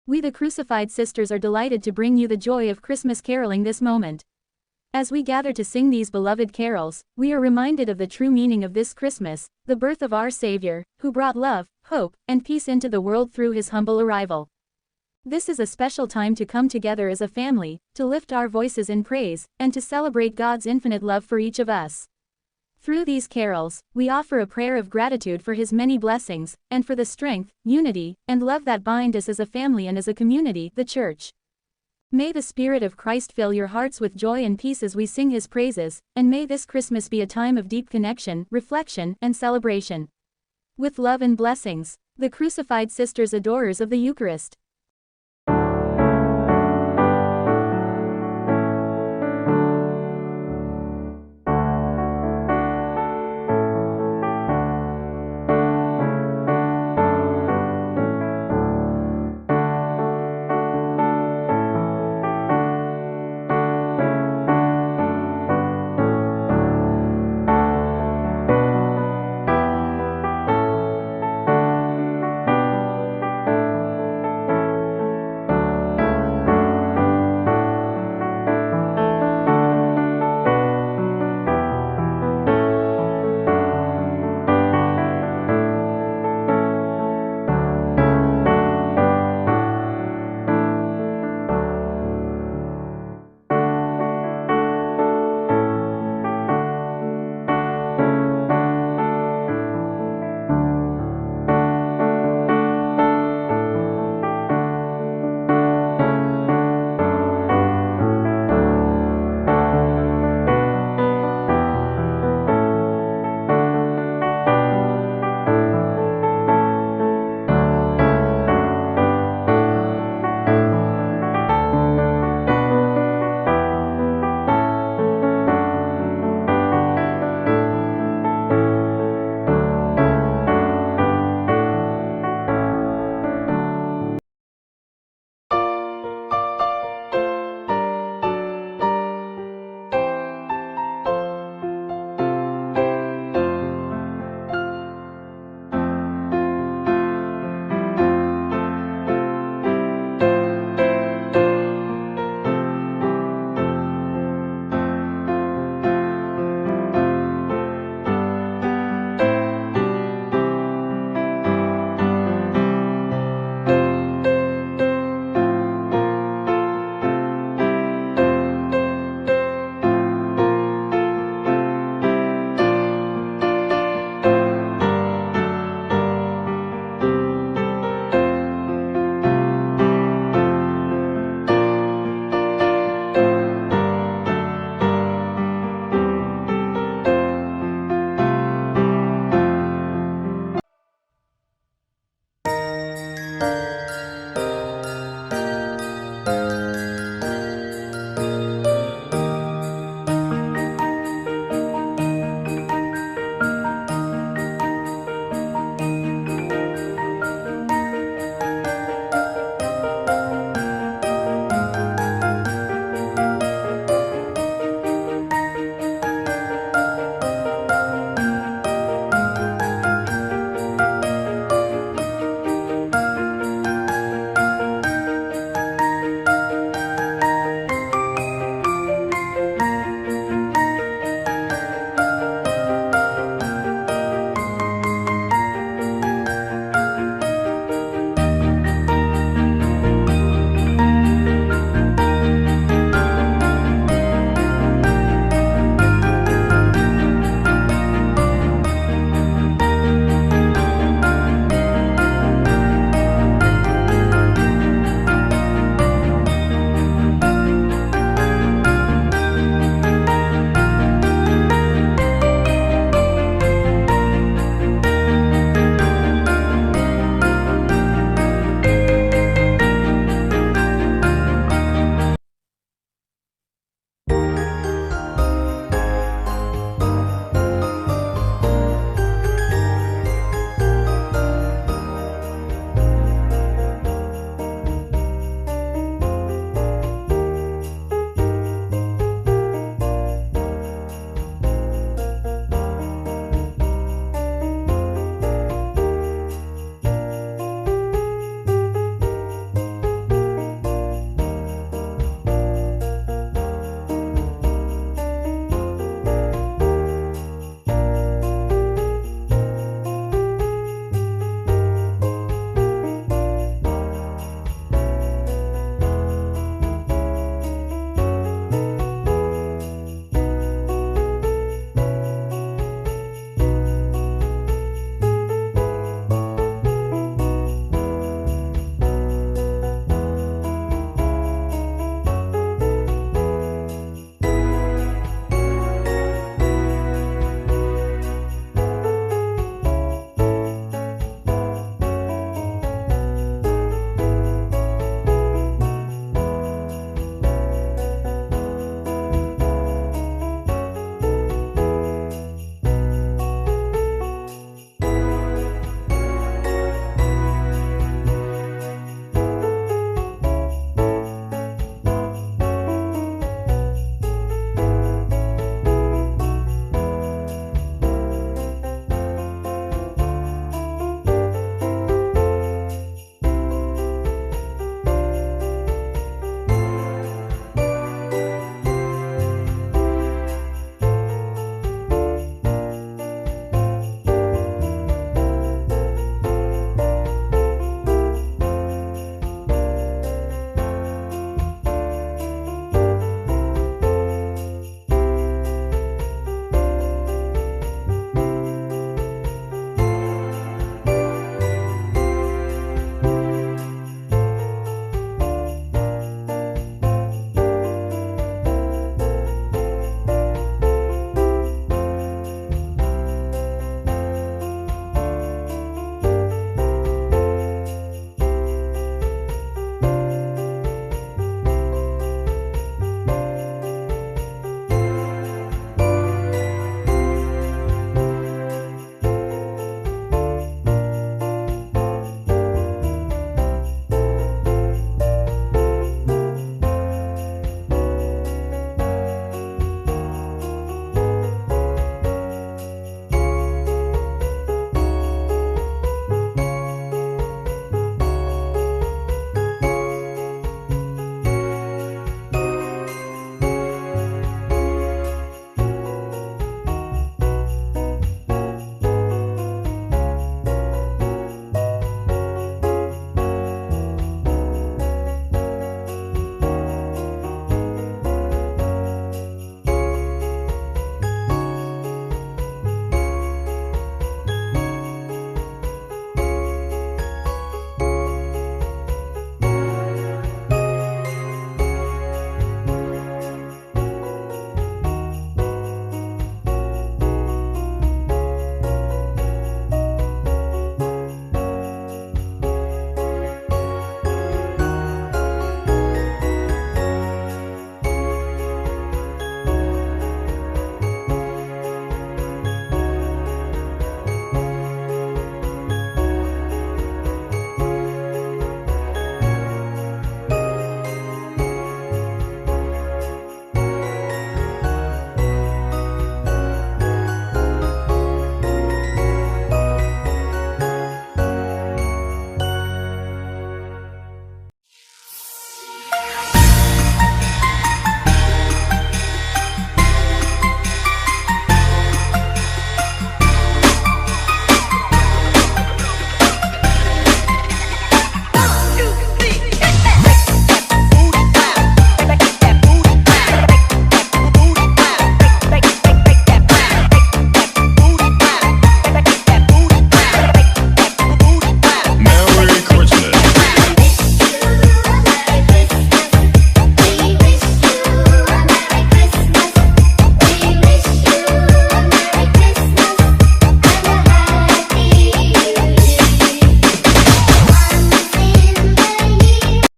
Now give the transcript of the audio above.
We the Crucified Sisters are delighted to bring you the joy of Christmas caroling this moment. As we gather to sing these beloved carols, we are reminded of the true meaning of this Christmas, the birth of our Savior, who brought love, hope, and peace into the world through his humble arrival. This is a special time to come together as a family, to lift our voices in praise, and to celebrate God's infinite love for each of us. Through these carols, we offer a prayer of gratitude for his many blessings, and for the strength, unity, and love that bind us as a family and as a community, the Church. May the Spirit of Christ fill your hearts with joy and peace as we sing his praises, and may this Christmas be a time of deep connection, reflection, and celebration. With love and blessings, the Crucified Sisters, adorers of the Eucharist.